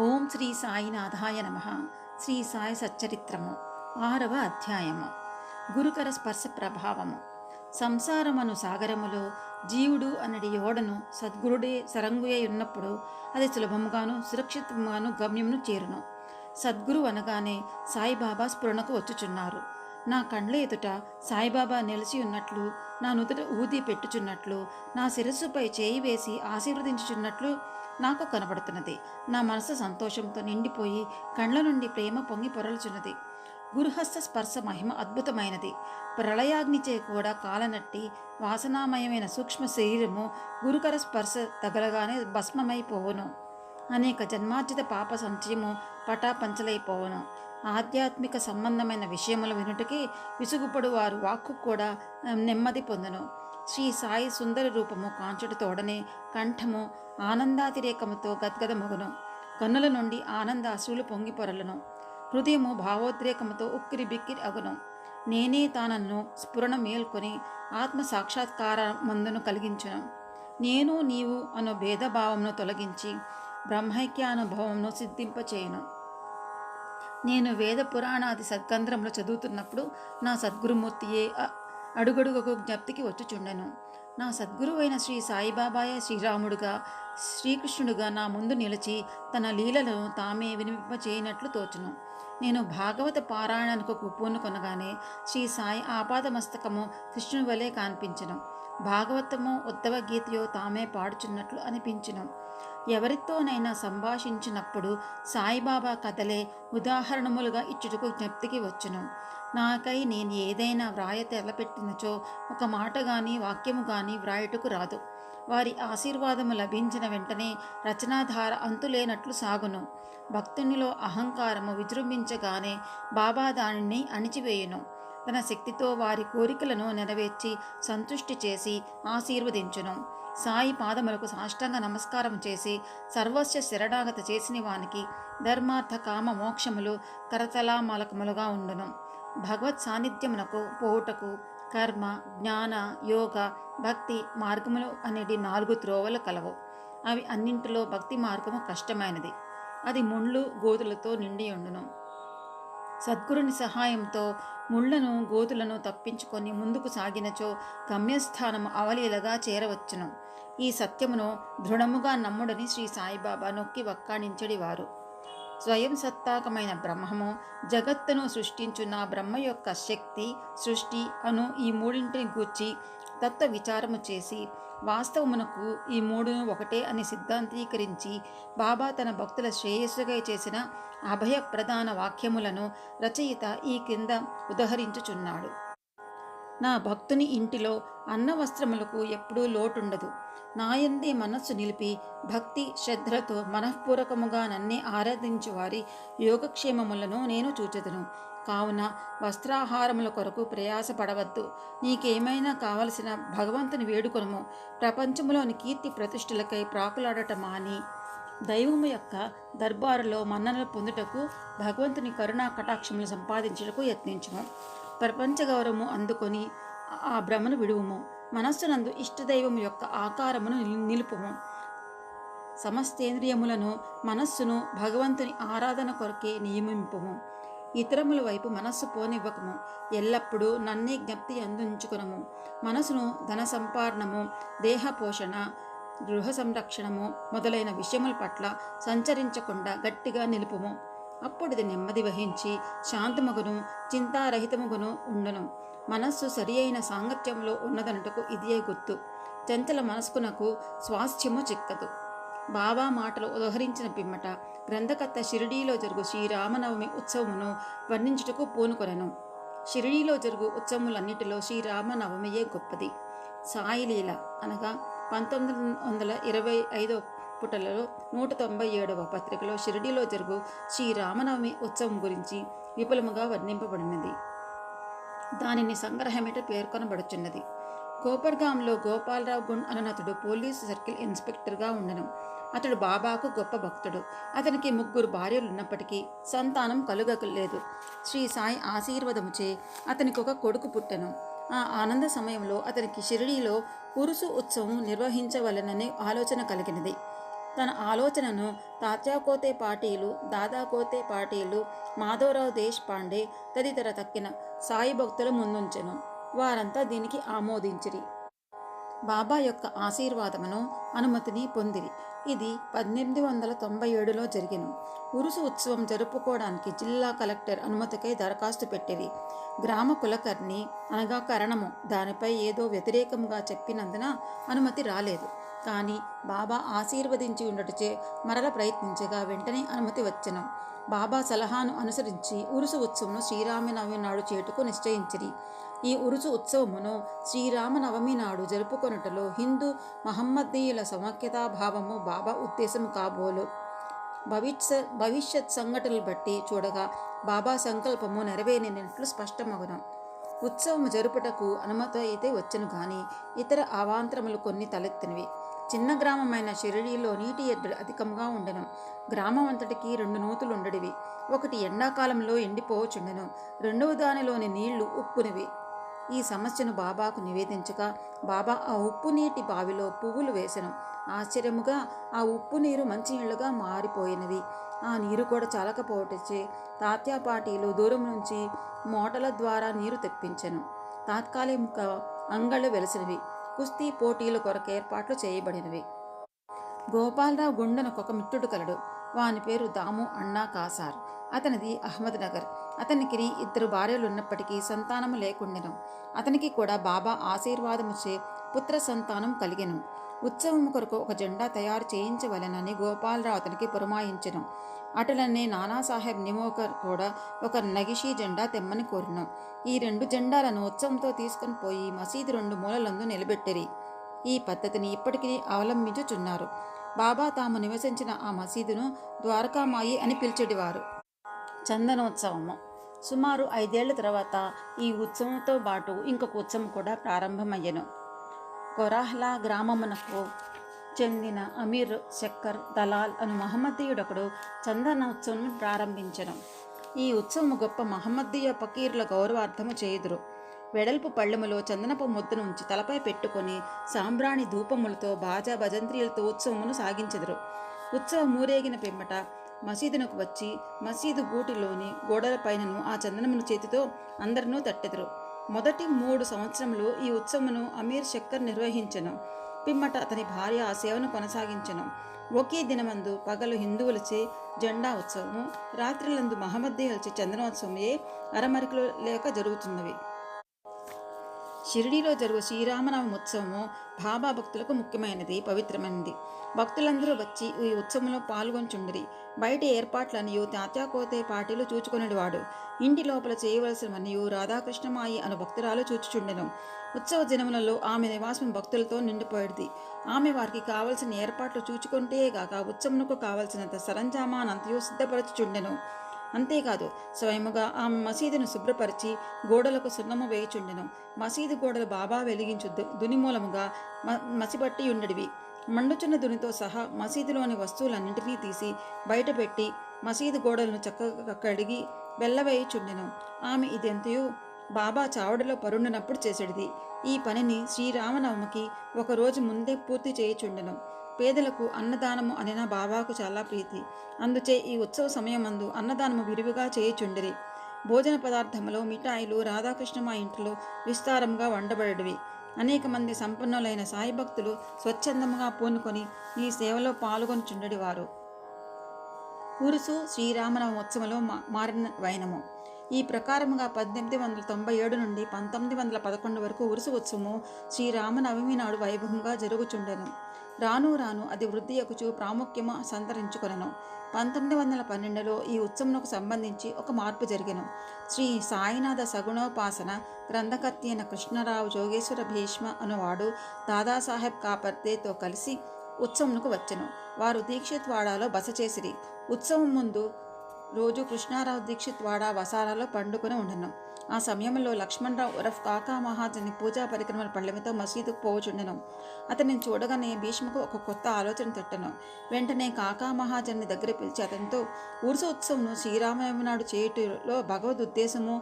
ఓం శ్రీ సాయినాథాయ నమ. శ్రీ సాయి సచ్చరిత్రము 6వ అధ్యాయము. గురుకర స్పర్శ ప్రభావము. సంసారమను సాగరములో జీవుడు అనడి ఓడను సద్గురుడే సరంగుయై ఉన్నప్పుడు అది సులభముగాను సురక్షితముగాను గమ్యమును చేరును. సద్గురు అనగానే సాయిబాబా స్ఫురణకు వచ్చుచున్నారు. నా కండ్ల ఎదుట సాయిబాబా నిలిచి ఉన్నట్లు, నా నుదుట ఊది పెట్టుచున్నట్లు, నా శిరస్సుపై చేయి వేసి ఆశీర్వదించుచున్నట్లు నాకు కనబడుతున్నది. నా మనసు సంతోషంతో నిండిపోయి కండ్ల నుండి ప్రేమ పొంగి పొరలుచున్నది. గురుహస్త స్పర్శ మహిమ అద్భుతమైనది. ప్రళయాగ్నిచే కూడా కాలనట్టి వాసనామయమైన సూక్ష్మ శరీరము గురుకర స్పర్శ తగలగానే భస్మమైపోవును. అనేక జన్మార్జిత పాప సంచయము పటాపంచలైపోవును. ఆధ్యాత్మిక సంబంధమైన విషయముల వినుటకి విసుగుపడు వారు వాక్కు కూడా నెమ్మది పొందును. శ్రీ సాయి సుందర రూపము కాంచుటతోడనే కంఠము ఆనందాతిరేకముతో గద్గదమగును. కన్నుల నుండి ఆనంద అశ్రులు పొంగి పొరలను. హృదయము భావోద్రేకముతో ఉక్కిరి బిక్కిరి అగును. నేనే తానన్ను స్ఫురణ మేల్కొని ఆత్మ సాక్షాత్కార మందును కలిగించును. నేను నీవు అను భేదభావమును తొలగించి బ్రహ్మైక్యానుభవమును సిద్ధింపచేయును. నేను వేద పురాణాది సద్గంధ్రములు చదువుతున్నప్పుడు నా సద్గురుమూర్తియే అడుగడుగకు జ్ఞప్తికి వచ్చుచుండెను. నా సద్గురువైన శ్రీ సాయిబాబాయే శ్రీరాముడుగా శ్రీకృష్ణుడుగా నా ముందు నిలిచి తన లీలలను తామే వినిపింపచేయనట్లు తోచును. నేను భాగవత పారాయణకు పూనుకొనగానే శ్రీ సాయి ఆపాదమస్తకము కృష్ణుని వలె కనిపించను. భాగవతమో ఉద్ధవ గీతయో తామే పాడుచున్నట్లు అనిపించును. ఎవరితోనైనా సంభాషించినప్పుడు సాయిబాబా కథలే ఉదాహరణములుగా ఇచ్చుటకు జ్ఞప్తికి వచ్చును. నాకై నేను ఏదైనా వ్రాయ తెరపెట్టినచో ఒక మాట గాని వాక్యము గాని వ్రాయుటకు రాదు. వారి ఆశీర్వాదము లభించిన వెంటనే రచనాధార అంతులేనట్లు సాగును. భక్తునిలో అహంకారము విజృంభించగానే బాబా దానిని అణిచివేయును. తన శక్తితో వారి కోరికలను నెరవేర్చి సంతుష్టి చేసి ఆశీర్వదించును. సాయి పాదములకు సాష్టాంగ నమస్కారం చేసి సర్వస్వ శరణాగత చేసిన వానికి ధర్మార్థ కామ మోక్షములు కరతలామలకములుగా ఉండును. భగవత్ సాన్నిధ్యమునకు పోవుటకు కర్మ, జ్ఞాన, యోగ, భక్తి మార్గములు అనేది 4 త్రోవలు కలవు. అవి అన్నింటిలో భక్తి మార్గము కష్టమైనది. అది ముళ్ళు గోతులతో నిండి ఉండును. సద్గురుని సహాయంతో ముళ్లను గోతులను తప్పించుకొని ముందుకు సాగినచో గమ్యస్థానము అవలీలగా చేరవచ్చును. ఈ సత్యమును దృఢముగా నమ్ముడని శ్రీ సాయిబాబా నొక్కి వక్కాణించడివారు. స్వయం సత్తాకమైన బ్రహ్మము జగత్తును సృష్టించు నా బ్రహ్మ యొక్క శక్తి, సృష్టి అను ఈ మూడింటిని గూర్చి తత్వ విచారము చేసి వాస్తవమునకు ఈ మూడును ఒకటే అని సిద్ధాంతీకరించి బాబా తన భక్తుల శ్రేయస్సుగా చేసిన అభయ ప్రధాన వాక్యములను రచయిత ఈ క్రింద ఉదహరించుచున్నాడు. నా భక్తుని ఇంటిలో అన్న వస్త్రములకు ఎప్పుడూ లోటుండదు. నాయందే మనస్సు నిలిపి భక్తి శ్రద్ధలతో మనఃపూర్వకముగా నన్నే ఆరాధించు వారి యోగక్షేమములను నేను చూచెదను. కావున వస్త్రాహారముల కొరకు ప్రయాసపడవద్దు. నీకేమైనా కావలసిన భగవంతుని వేడుకొనుము. ప్రపంచములోని కీర్తి ప్రతిష్ఠలకై ప్రాకులాడట మాని దైవము యొక్క దర్బారులో మన్ననలు పొందుటకు భగవంతుని కరుణా కటాక్షములు సంపాదించుటకు యత్నించుము. ప్రపంచ గౌరవము అందుకొని ఆ భ్రమను విడువుము. మనస్సునందు ఇష్టదైవము యొక్క ఆకారమును నిలుపుము. సమస్తేంద్రియములను మనస్సును భగవంతుని ఆరాధన కొరకే నియమింపుము. ఇతరముల వైపు మనస్సు పోనివ్వకము. ఎల్లప్పుడూ నన్నే జ్ఞప్తి అందించుకునము. మనసును ధన సంపాదనము, దేహ పోషణ, గృహ సంరక్షణము మొదలైన విషయముల పట్ల సంచరించకుండా గట్టిగా నిలుపుము. అప్పుడిది నెమ్మది వహించి శాంతముగును చింతారహితముగును ఉండును. మనస్సు సరి అయిన సాంగత్యంలో ఉన్నదనుటకు ఇదియే గుర్తు. చంచల మనస్కునకు స్వాస్థ్యము చిక్కదు. బాబా మాటలు ఉదహరించిన పిమ్మట గ్రంథకర్త షిరిడీలో జరుగు శ్రీరామనవమి ఉత్సవమును వర్ణించుటకు పూనుకొనెను. షిరిడీలో జరుగు ఉత్సవములన్నిటిలో శ్రీరామనవమియే గొప్పది. సాయిలీల అనగా 1925 పుటలలో 197వ పత్రికలో షిరిడీలో జరుగు శ్రీరామనవమి ఉత్సవం గురించి విపులముగా వర్ణింపబడినది. దానిని సంగ్రహమిట పేర్కొనబడుచున్నది. కోపర్గాంలో గోపాలరావు గుండ్ అననతుడు పోలీసు సర్కిల్ ఇన్స్పెక్టర్గా ఉండను. అతడు బాబాకు గొప్ప భక్తుడు. అతనికి 3 భార్యలున్నప్పటికీ సంతానం కలుగలేదు. శ్రీ సాయి ఆశీర్వాదముచే అతనికి ఒక కొడుకు పుట్టెను. ఆ ఆనంద సమయంలో అతనికి షిరిడీలో ఉరుసు ఉత్సవం నిర్వహించవలనని ఆలోచన కలిగినది. తన ఆలోచనను తాత్యాకోతే పాటీలు, దాదాకోతే పాటీలు, మాధవరావు దేశపాండే తదితర తక్కిన సాయి భక్తుల ముందుంచెను. వారంతా దీనికి ఆమోదించిరి. బాబా యొక్క ఆశీర్వాదమును, అనుమతిని పొందిరి. ఇది 1897లో జరిగెను. ఉరుసు ఉత్సవం జరుపుకోవడానికి జిల్లా కలెక్టర్ అనుమతికై దరఖాస్తు పెట్టిరి. గ్రామ కులకర్ణి అనగా కరణము దానిపై ఏదో వ్యతిరేకముగా చెప్పినందున అనుమతి రాలేదు. కానీ బాబా ఆశీర్వదించి ఉండటచే మరల ప్రయత్నించగా వెంటనే అనుమతి వచ్చెను. బాబా సలహాను అనుసరించి ఉరుసు ఉత్సవమును శ్రీరామనవమి నాడు చేటుకు నిశ్చయించిరి. ఈ ఉరుసు ఉత్సవమును శ్రీరామనవమి నాడు జరుపుకొనుటలో హిందూ మహమ్మదీయుల సమైక్యతాభావము బాబా ఉద్దేశము కాబోలు. భవిష్యత్ సంఘటనలు బట్టి చూడగా బాబా సంకల్పము నెరవేరినట్లు స్పష్టమగును. ఉత్సవము జరుపుటకు అనుమతి అయితే వచ్చెను గాని ఇతర అవాంతరములు కొన్ని తలెత్తినవి. చిన్న గ్రామమైన షిరిడీలో నీటి ఎద్దడి అధికంగా ఉండెను. గ్రామం అంతటికి 2 నూతులుండడివి. ఒకటి ఎండాకాలంలో ఎండిపోవచుండెను, రెండవ దానిలోని నీళ్లు ఉప్పునివి. ఈ సమస్యను బాబాకు నివేదించగా బాబా ఆ ఉప్పు నీటి బావిలో పువ్వులు వేసెను. ఆశ్చర్యముగా ఆ ఉప్పు నీరు మంచినీళ్లుగా మారిపోయినవి. ఆ నీరు కూడా చాలకపోవటచే తాత్యాపాటీలు దూరం నుంచి మోటల ద్వారా నీరు తెప్పించెను. తాత్కాలిక అంగళ్ళు వెలసినవి. కుస్తీ పోటీల కొరకు ఏర్పాట్లు చేయబడినవి. గోపాలరావు గుండెనకొక మిత్రుడు కలడు. వాని పేరు దాము అన్నా కాసార్. అతనిది అహ్మద్నగర్. అతనికి 2 భార్యలున్నప్పటికీ సంతానము లేకుండెను. అతనికి కూడా బాబా ఆశీర్వాదముచే పుత్ర సంతానం కలిగెను. ఉత్సవము కొరకు ఒక జెండా తయారు చేయించవలెనని గోపాలరావు అతనికి పురమాయించెను. అటులనే నానాసాహెబ్ నిమోకర్ కూడా ఒక నగిషీ జెండా తెమ్మని కోరిను. ఈ 2 జెండాలను ఉత్సవంతో తీసుకుని పోయి మసీదు 2 మూలలందు నిలబెట్టిరి. ఈ పద్ధతిని ఇప్పటికీ అవలంబించుచున్నారు. బాబా తాము నివసించిన ఆ మసీదును ద్వారకామాయి అని పిలిచెడివారు. చందనోత్సవము సుమారు 5 ఏళ్ల తర్వాత ఈ ఉత్సవంతో పాటు ఇంకొక ఉత్సవం కూడా ప్రారంభమయ్యెను. కొరాహ్లా గ్రామమునకు చెందిన అమీర్ శక్కర్ దలాల్ అను మహమ్మదీయుడొకడు చందనోత్సవం ప్రారంభించెను. ఈ ఉత్సవము గొప్ప మహమ్మదీయ ఫకీరుల గౌరవార్థము చేయుదురు. వెడల్పు పళ్ళెములో చందనపు ముద్దను ఉంచి తలపై పెట్టుకొని సాంబ్రాణి ధూపములతో బాజా భజంత్రీలతో ఉత్సవమును సాగించెదరు. ఉత్సవం మూరేగిన పిమ్మట మసీదునకు వచ్చి మసీదు గూటిలోని గోడలపైనను ఆ చందనమును చేతితో అందరినూ తట్టెదరు. మొదటి 3 సంవత్సరములు ఈ ఉత్సవమును అమీర్ శక్కర్ నిర్వహించెను. పిమ్మట అతని భార్య ఆ సేవను కొనసాగించెను. ఒకే దినమందు పగలు హిందువులచే జెండా ఉత్సవము, రాత్రిలందు మహమ్మదీయులచే చందనోత్సవమే అరమరికలు లేక జరుగుతున్నవి. షిరిడీలో జరుగు శ్రీరామనవమి ఉత్సవము బాబా భక్తులకు ముఖ్యమైనది, పవిత్రమైనది. భక్తులందరూ వచ్చి ఈ ఉత్సవంలో పాల్గొంచుండిరి. బయట ఏర్పాట్లనియు తాత్యాకోతే పాటీలు చూచుకొనివాడు. ఇంటి లోపల చేయవలసినవనియు రాధాకృష్ణమాయి అను భక్తురాలు చూచుచుండెను. ఉత్సవ దినములలో ఆమె నివాసం భక్తులతో నిండిపోయేది. ఆమె వారికి కావలసిన ఏర్పాట్లు చూచుకుంటే గాక ఉత్సవమునకు కావలసినంత సరంజామానంతయు సిద్ధపరచుచుండెను. అంతేకాదు స్వయముగా ఆమె మసీదును శుభ్రపరిచి గోడలకు సున్నము వేయుచుండెను. మసీదు గోడలు బాబా వెలిగించు దునిమూలముగా మసిబట్టి ఉండడివి. మండుచున్న దునితో సహా మసీదులోని వస్తువులన్నింటినీ తీసి బయటపెట్టి మసీదు గోడలను చక్కగా కడిగి వెళ్ళవేయుచుండెను. ఆమె ఇదెంతయు బాబా చావడిలో పరుండినప్పుడు చేసేది. ఈ పనిని శ్రీరామనవమికి 1 రోజు ముందే పూర్తి చేయుచుండెను. పేదలకు అన్నదానము అనిన బాబాకు చాలా ప్రీతి. అందుచే ఈ ఉత్సవ సమయమందు అన్నదానము విరివిగా చేయుచుండిరి. భోజన పదార్థములో మిఠాయిలు రాధాకృష్ణ ఇంట్లో విస్తారంగా వండబడివి. అనేక మంది సంపన్నులైన సాయి భక్తులు స్వచ్ఛందముగా పూనుకొని ఈ సేవలో పాల్గొనుచుండెడివారు. ఉరుసు శ్రీరామనవమి ఉత్సవంలో మారిన వైనము. ఈ ప్రకారముగా 1897 నుండి 1911 వరకు ఉరుసు ఉత్సవము శ్రీరామనవమి నాడు వైభవంగా జరుగుచుండెను. రాను రాను అది వృద్ధి ఎక్కుచూ ప్రాముఖ్యము సంతరించుకొనెను. 1912లో ఈ ఉత్సవమునకు సంబంధించి ఒక మార్పు జరిగెను. శ్రీ సాయినాథ సగుణోపాసన గ్రంథకర్త అయిన కృష్ణరావు జోగేశ్వర భీష్మ అనువాడు దాదాసాహెబ్ కాపర్దేతో కలిసి ఉత్సవమునకు వచ్చెను. వారు దీక్షిత్ వాడాలో బస చేసిరి. ఉత్సవం ముందు రోజు కృష్ణారావు దీక్షిత్ వాడా వసారాలో పండుకొని ఉండెను. ఆ సమయంలో లక్ష్మణరావు ఉరఫ్ కాకా మహాజన్ పూజా పరిక్రమల పళ్ళెమితో మసీదుకు పోవుచుండెను. అతనిని చూడగానే భీష్మకు ఒక కొత్త ఆలోచన తట్టెను. వెంటనే కాకా మహాజన్ని దగ్గర పిలిచి అతనితో ఉరుసు ఉత్సవంను శ్రీరామనవమి నాడు చేయుటలో భగవద్ ఉద్దేశము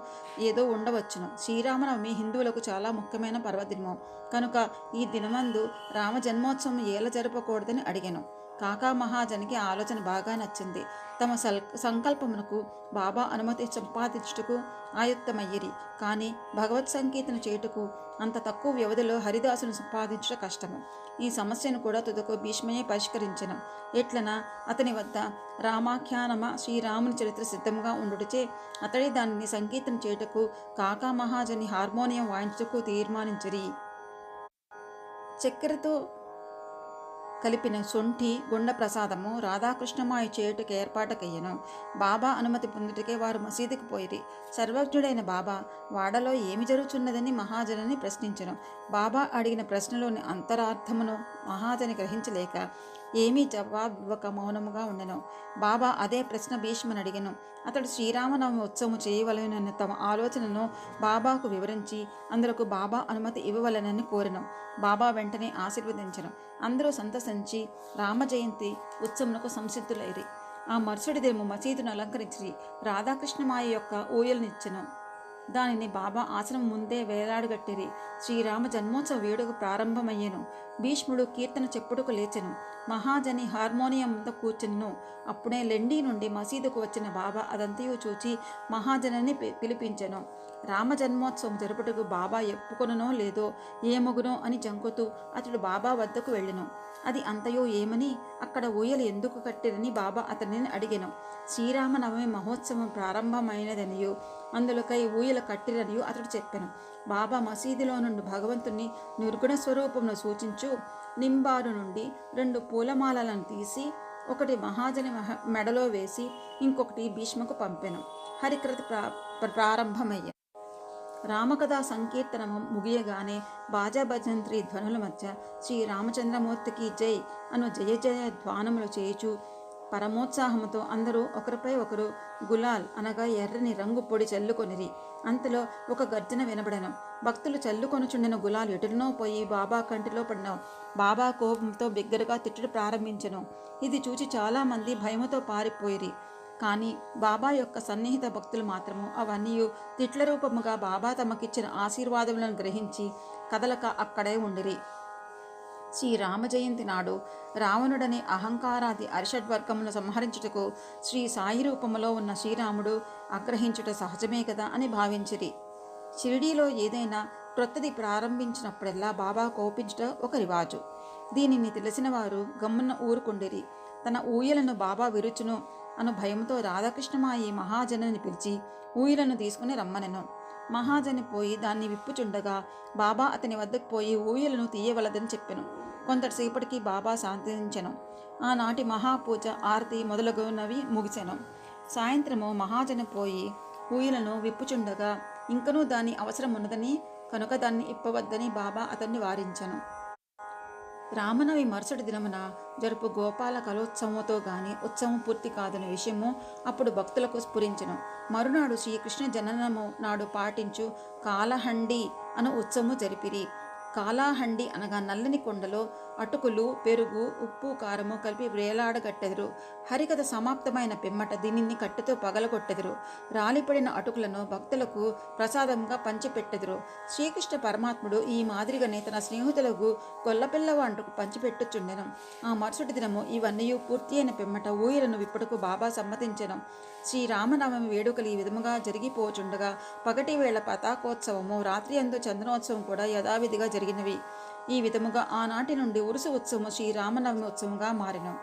ఏదో ఉండవచ్చును. శ్రీరామనవమి హిందువులకు చాలా ముఖ్యమైన పర్వదినము కనుక ఈ దినమందు రామ జన్మోత్సవం ఏల జరపకూడదని అడిగాను. కాకా మహాజనికి ఆ ఆలోచన బాగా నచ్చింది. తమ సంకల్పమునకు బాబా అనుమతి సంపాదించుటకు ఆయుక్తమయ్యిరి. కానీ భగవత్ సంకీర్తన చేయుటకు అంత తక్కువ వ్యవధిలో హరిదాసును సంపాదించుట కష్టము. ఈ సమస్యను కూడా తుదకు భీష్మయే పరిష్కరించెను. ఎట్లన అతని వద్ద రామాఖ్యానమ శ్రీరాముని చరిత్ర సిద్ధంగా ఉండుటచే అతడి దానిని సంకీర్తన చేయుటకు కాకా మహాజని హార్మోనియం వాయించుటకు తీర్మానించిరి. చక్కెరతో కలిపిన సొంఠి గుండ ప్రసాదము రాధాకృష్ణమాయి చేయుటకు ఏర్పాటుకయ్యను. బాబా అనుమతి పొందుటకే వారు మసీదుకు పోయిరి. సర్వజ్ఞుడైన బాబా వాడలో ఏమి జరుగుతున్నదని మహాజనిని ప్రశ్నించెను. బాబా అడిగిన ప్రశ్నలోని అంతరార్థమును మహాజని గ్రహించలేక ఏమీ జవాబివ్వక మౌనముగా ఉండెను. బాబా అదే ప్రశ్న భీష్మని అడిగెను. అతడు శ్రీరామనవమి ఉత్సవము చేయవలెనన్న తమ ఆలోచనను బాబాకు వివరించి అందులకు బాబా అనుమతి ఇవ్వవలెనని కోరెను. బాబా వెంటనే ఆశీర్వదించెను. అందరూ సంతసించి రామజయంతి ఉత్సవమునకు సంసిద్ధులైరి. ఆ మరుసటి దినము మసీదును అలంకరించి రాధాకృష్ణమాయ యొక్క ఊయలనిచ్చెను. దానిని బాబా ఆసనం ముందే వేలాడగట్టిరి. శ్రీరామ జన్మోత్సవ వేడుక ప్రారంభమయ్యెను. భీష్ముడు కీర్తన చెప్పుటకు లేచెను. మహాజని హార్మోనియం మీద కూర్చును. అప్పుడే లెండి నుండి మసీదుకు వచ్చిన బాబా అదంతయు చూచి మహాజనని పిలిపించెను. రామ జన్మోత్సవం జరుపుటకు బాబా ఎప్పుకొనో లేదో ఏమగునో అని జంకుతూ అతడు బాబా వద్దకు వెళ్ళెను. అది అంతయో ఏమని, అక్కడ ఊయలు ఎందుకు కట్టిరని బాబా అతనిని అడిగెను. శ్రీరామనవమి మహోత్సవం ప్రారంభమైనదనియు అందులోకై ఊయల కట్టిరనియు అతడు చెప్పెను. బాబా మసీదులో నుండి భగవంతుని నిర్గుణ స్వరూపమును సూచించు నింబారు నుండి 2 పూలమాలలను తీసి ఒకటి మహాజని మెడలో వేసి ఇంకొకటి భీష్మకు పంపెను. హరికృత ప్రారంభమయ్య రామకథా సంకీర్తనము ముగియగానే బాజాభజంత్రి ధ్వనుల మధ్య శ్రీరామచంద్రమూర్తికి జై అను జయ జయ ధ్వానములు చేయుచు పరమోత్సాహముతో అందరూ ఒకరిపై ఒకరు గులాల్ అనగా ఎర్రని రంగు పొడి చల్లుకొనిరి. అంతలో ఒక గర్జన వినబడెను. భక్తులు చల్లుకొనుచుండిన గులాలు ఎటునో పోయి బాబా కంటిలో పడినావు. బాబా కోపంతో బిగ్గరగా తిట్టుడు ప్రారంభించెను. ఇది చూచి చాలామంది భయముతో పారిపోయిరి. కానీ బాబా యొక్క సన్నిహిత భక్తులు మాత్రము అవన్నీ తిట్ల రూపముగా బాబా తమకిచ్చిన ఆశీర్వాదములను గ్రహించి కదలక అక్కడే ఉండిరి. శ్రీరామ జయంతి నాడు రావణుడని అహంకారాది అరిషడ్వర్గమును సంహరించుటకు శ్రీ సాయి రూపములో ఉన్న శ్రీరాముడు ఆగ్రహించుట సహజమే కదా అని భావించిరి. షిరిడీలో ఏదైనా క్రొత్తది ప్రారంభించినప్పుడల్లా బాబా కోపించుట ఒక రివాజు. దీనిని తెలిసిన వారు గమ్మున ఊరుకుండిరి. తన ఊయలను బాబా విరుచును అను భయంతో రాధాకృష్ణమాయి మహాజనని పిలిచి ఊయలను తీసుకుని రమ్మనెను. మహాజని పోయి దాన్ని విప్పుచుండగా బాబా అతని వద్దకు పోయి ఊయలను తీయవలదని చెప్పెను. కొంతసేపటికి బాబా శాంతించెను. ఆనాటి మహాపూజ ఆరతి మొదలగునవి ముగిసెను. సాయంత్రము మహాజని పోయి ఊయలను విప్పుచుండగా ఇంకనూ దాని అవసరం ఉన్నదని కనుక దాన్ని ఇప్పవద్దని బాబా అతన్ని వారించెను. రామనవమి మరుసటి దినమున జరుపు గోపాల కలోత్సవముతో గాని ఉత్సవం పూర్తి కాదనే విషయము అప్పుడు భక్తులకు స్ఫురించెను. మరునాడు శ్రీకృష్ణ జననము నాడు పాటించు కాలహండి అను ఉత్సవము జరిపిరి. కాలాహండి అనగా నల్లని కొండలో అటుకులు, పెరుగు, ఉప్పు, కారము కలిపి వేలాడగట్టెదరు. హరికథ సమాప్తమైన పిమ్మట దీనిని కట్టెతో పగలగొట్టెదరు. రాలిపడిన అటుకులను భక్తులకు ప్రసాదంగా పంచిపెట్టెదరు. శ్రీకృష్ణ పరమాత్ముడు ఈ మాదిరిగానే తన స్నేహితులకు గొల్లపిల్లవాంటుకు పంచిపెట్టుచుండెను. ఆ మరుసటి దినము ఇవన్నీ పూర్తి అయిన పిమ్మట ఊయలను విప్పుటకు బాబా సమ్మతించెను. శ్రీరామనవమి వేడుకలు ఈ విధముగా జరిగిపోచుండగా పగటి వేళ పతాకోత్సవము, రాత్రి అందు చందనోత్సవం కూడా యథావిధిగా జరిగినవి. ఈ విధముగా ఆనాటి నుండి ఉరుసు ఉత్సవము శ్రీరామనవమి ఉత్సవంగా మారెను.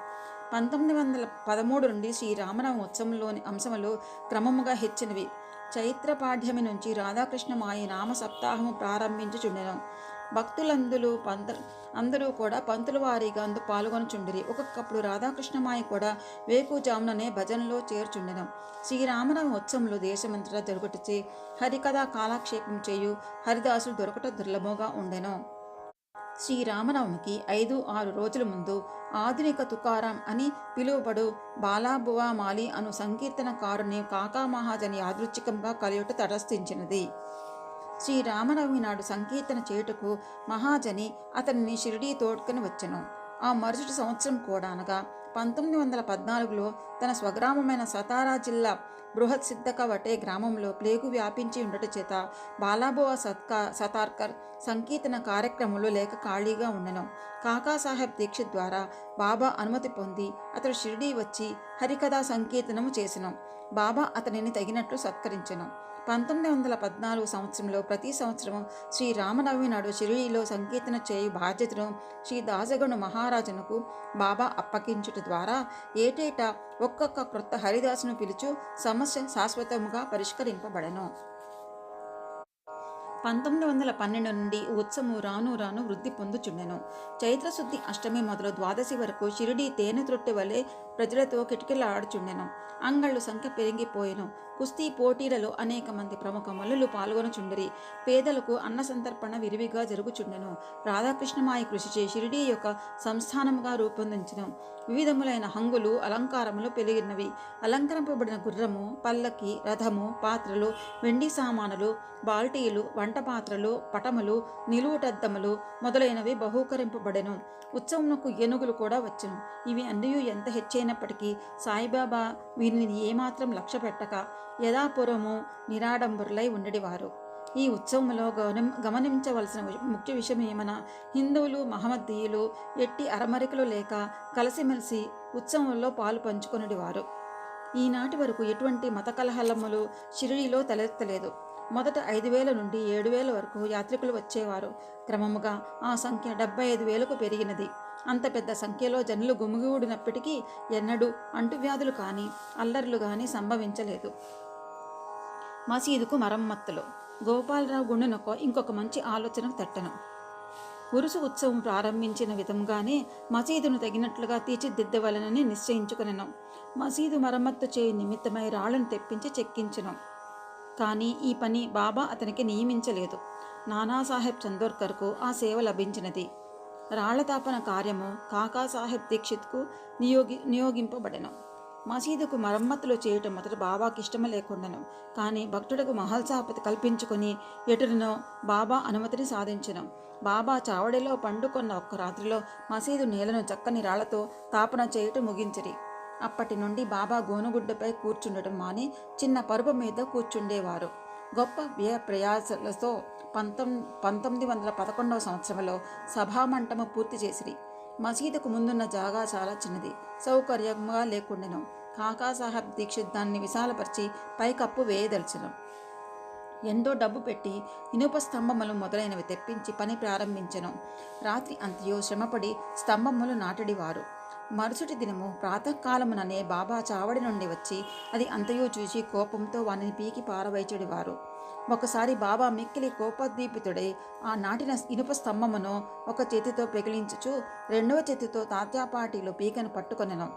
1913 నుండి శ్రీరామనవమి ఉత్సవంలోని అంశములు క్రమముగా హెచ్చినవి. చైత్రపాఠ్యమి నుంచి రాధాకృష్ణమాయి నామ సప్తాహము ప్రారంభించుచుండెను. అందరూ కూడా పంతుల వారీగా అందు పాల్గొనుచుండిరి. ఒక్కొక్కప్పుడు రాధాకృష్ణమాయి కూడా వేకుజాముననే భజనలో చేర్చుండెను. శ్రీరామనవమి ఉత్సవంలో దేశమంతటా జరుగుటచే హరికథా కాలక్షేపం చేయు హరిదాసులు దొరకట దుర్లభంగా ఉండెను. శ్రీరామనవమికి 5-6 రోజుల ముందు ఆధునిక తుకారాం అని పిలువబడు బాలాబువా మాలి అను సంకీర్తనకారుని కాకా మహాజని యాదృచ్ఛికంగా కలియుట తటస్థించినది. శ్రీరామనవమి నాడు సంకీర్తన చేయుటకు మహాజని అతనిని షిరిడీ తోడ్కొని వచ్చెను. ఆ మరుసటి సంవత్సరం కూడా అనగా 1914లో తన స్వగ్రామమైన సతారా జిల్లా బృహత్ సిద్ధకవటే గ్రామంలో ప్లేగు వ్యాపించి ఉండట చేత బాలాబువా సతార్కర్ సంకీర్తన కార్యక్రమంలో లేక ఖాళీగా ఉండెను. కాకాసాహెబ్ దీక్షిత్ ద్వారా బాబా అనుమతి పొంది అతడు షిరిడీ వచ్చి హరికథా సంకీర్తనము చేసెను. బాబా అతనిని తగినట్లు సత్కరించెను. 1914 సంవత్సరంలో ప్రతి సంవత్సరం శ్రీ రామనవమి నాడు షిరిడీలో సంకీర్తన చేయు బాధ్యతను శ్రీ దాసగను మహారాజునకు బాబా అప్పగించుట ద్వారా ఏటేటా ఒక్కొక్క క్రొత్త హరిదాసును పిలుచు సమస్య శాశ్వతముగా పరిష్కరింపబడెను. 1912 నుండి ఉత్సవము రాను రాను వృద్ధి పొందుచుండెను. చైత్రశుద్ధి అష్టమి మొదలు ద్వాదశి వరకు షిరిడీ తేనె త్రొట్టె వలె ప్రజలతో కిటకిలాడుచుండెను. అంగళ్ళు సంఖ్య పెరిగిపోయెను. కుస్తీ పోటీలలో అనేక మంది ప్రముఖ మల్లులు పాల్గొనుచుండిరి. పేదలకు అన్న సంతర్పణ విరివిగా జరుగుచుండెను. రాధాకృష్ణమాయి కృషిచే షిరిడీ యొక్క సంస్థానముగా రూపొందించెను. వివిధములైన హంగులు అలంకారములు పెరిగినవి. అలంకరింపబడిన గుర్రము, పల్లకి, రథము, పాత్రలు, వెండి సామానులు, బాల్టీలు, వంట పాత్రలు, పటములు, నిలువుటద్దములు మొదలైనవి బహూకరింపబడెను. ఉత్సవమునకు ఏనుగులు కూడా వచ్చెను. ఇవి అన్నీ ఎంత హెచ్చైనప్పటికీ సాయిబాబా వీరిని ఏమాత్రం లక్ష్య పెట్టక యథాపూర్వము నిరాడంబరులై ఉండేవారు. ఈ ఉత్సవంలో గమనించవలసిన ముఖ్య విషయం ఏమన్నా హిందువులు మహమ్మదీయులు ఎట్టి అరమరికలు లేక కలిసిమెలిసి ఉత్సవంలో పాలు పంచుకొనివారు. ఈనాటి వరకు ఎటువంటి మత కలహలములు షిరిడీలో తలెత్తలేదు. మొదట 5,000 నుండి 7,000 వరకు యాత్రికులు వచ్చేవారు. క్రమముగా ఆ సంఖ్య 75,000కు పెరిగినది. అంత పెద్ద సంఖ్యలో జనులు గుమిగూడినప్పటికీ ఎన్నడూ అంటువ్యాధులు కానీ అల్లర్లు కానీ సంభవించలేదు. మసీదుకు మరమ్మత్తులు. గోపాలరావు గుండెనొక ఇంకొక మంచి ఆలోచన తట్టను. ఉరుసు ఉత్సవం ప్రారంభించిన విధంగానే మసీదును తగినట్లుగా తీర్చిదిద్దవలనని నిశ్చయించుకునెను. మసీదు మరమ్మత్తు చేయు నిమిత్తమై రాళ్లను తెప్పించి చెక్కించెను. కానీ ఈ పని బాబా అతనికి నియమించలేదు. నానాసాహెబ్ చందోర్కర్కు ఆ సేవ లభించినది. రాళ్లతాపన కార్యము కాకాసాహెబ్ దీక్షిత్కు నియోగింపబడెను. మసీదుకు మరమ్మతులు చేయటం మొదట బాబాకి ఇష్టమ లేకుండాను. కానీ భక్తుడకు మహల్సాపతి కల్పించుకొని ఎటునో బాబా అనుమతిని సాధించెను. బాబా చావడిలో పండుకొన్న ఒక్క రాత్రిలో మసీదు నేలను చక్కని రాళ్లతో తాపన చేయటం ముగించిరి. అప్పటి నుండి బాబా గోనుగుడ్డపై కూర్చుండటం మాని చిన్న పరుపు మీద కూర్చుండేవారు. గొప్ప వ్యయ ప్రయాసలతో 1911 సంవత్సరంలో సభామంటపము పూర్తి చేసిరి. మసీదుకు ముందున్న జాగా చాలా చిన్నది, సౌకర్యంగా లేకుండెను. కాకాసాహెబ్ దీక్షిత్ దాన్ని విశాలపరిచి పైకప్పు వేయదలిచెను. ఎంతో డబ్బు పెట్టి ఇనుప స్తంభములు మొదలైనవి తెప్పించి పని ప్రారంభించెను. రాత్రి అంతయో శ్రమపడి స్తంభములు నాటడివారు. మరుసటి దినము ప్రాతకాలముననే బాబా చావడి నుండి వచ్చి అది అంతయో చూసి కోపంతో వానిని పీకి పారవైచడివారు. ఒకసారి బాబా మిక్కిలి కోపదీపితుడై ఆ నాటిన ఇనుప స్తంభమును ఒక చేతితో పెగిలించుచు రెండవ చేతితో తాత్యాపాటిలో పీకను పట్టుకొనెను.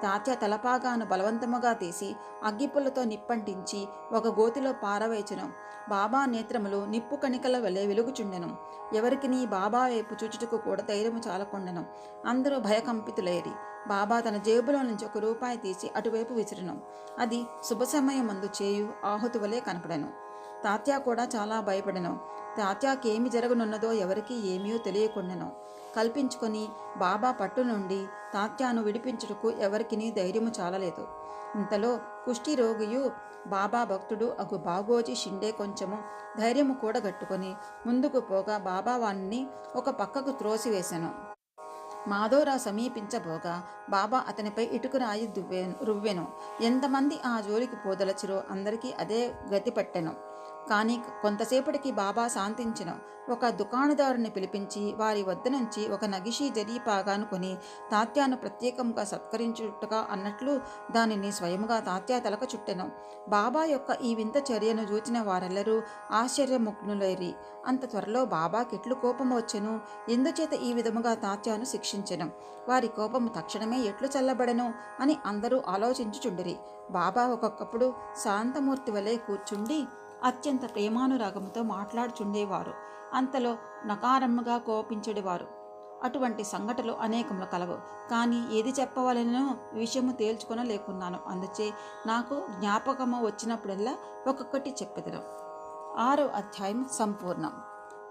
తాత్య తలపాగాను బలవంతముగా తీసి అగ్గిపుల్లతో నిప్పంటించి ఒక గోతిలో పారవేచెను. బాబా నేత్రములు నిప్పు కణికల వలె వెలుగుచుండెను. ఎవరికి నీ బాబా వైపు చూచుటకు కూడా ధైర్యము చాలకుండెను. అందరూ భయకంపితులైరి. బాబా తన జేబులో నుంచి ₹1 తీసి అటువైపు విసిరెను. అది శుభ సమయమందు చేయు ఆహుతి వలె కనపడెను. తాత్య కూడా చాలా భయపడెను. తాత్యాకేమి జరగనున్నదో ఎవరికీ ఏమీ తెలియకుండెను. కల్పించుకొని బాబా పట్టు నుండి తాత్యాను విడిపించుటకు ఎవరికినీ ధైర్యము చాలలేదు. ఇంతలో కుష్టి రోగియు బాబా భక్తుడు అగు బాగోజీ షిండే కొంచెము ధైర్యము కూడగట్టుకొని ముందుకు పోగా బాబా వాణ్ణి ఒక పక్కకు త్రోసివేశెను. మాధోరా సమీపించబోగా బాబా అతనిపై ఇటుకరాయి రువ్వెను. ఎంతమంది ఆ జోలికి పోదలచిరో అందరికీ అదే గతి పట్టెను. కానీ కొంతసేపటికి బాబా శాంతించెను. ఒక దుకాణదారుని పిలిపించి వారి వద్ద నుంచి ఒక నగిషీ జరీపాగాను కొని తాత్యాను ప్రత్యేకంగా సత్కరించుటగా అన్నట్లు దానిని స్వయముగా తాత్యా తలకు చుట్టెను. బాబా యొక్క ఈ వింత చర్యను చూచిన వారెల్లరూ ఆశ్చర్యముగ్నులైరి. అంత త్వరలో బాబాకెట్లు కోపము వచ్చెను, ఎందుచేత ఈ విధముగా తాత్యాను శిక్షించెను, వారి కోపము తక్షణమే ఎట్లు చల్లబడెను అని అందరూ ఆలోచించుచుండిరి. బాబా ఒక్కొక్కప్పుడు శాంతమూర్తి వలె కూర్చుండి అత్యంత ప్రేమానురాగంతో మాట్లాడుచుండేవారు. అంతలో నకారముగా కోపించేవారు. అటువంటి సంఘటనలు అనేకములు కలవు. కానీ ఏది చెప్పవలనో విషయము తేల్చుకొనలేకున్నాను. అందుచే నాకు జ్ఞాపకము వచ్చినప్పుడల్లా ఒక్కొక్కటి చెప్పెదను. 6వ అధ్యాయం సంపూర్ణం.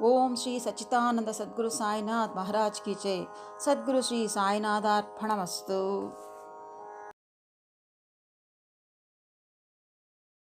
ఓం శ్రీ సచ్చిదానంద సద్గురు సాయినాథ్ మహారాజ్ కీ జై. సద్గురు శ్రీ సాయినాథార్పణమస్తు.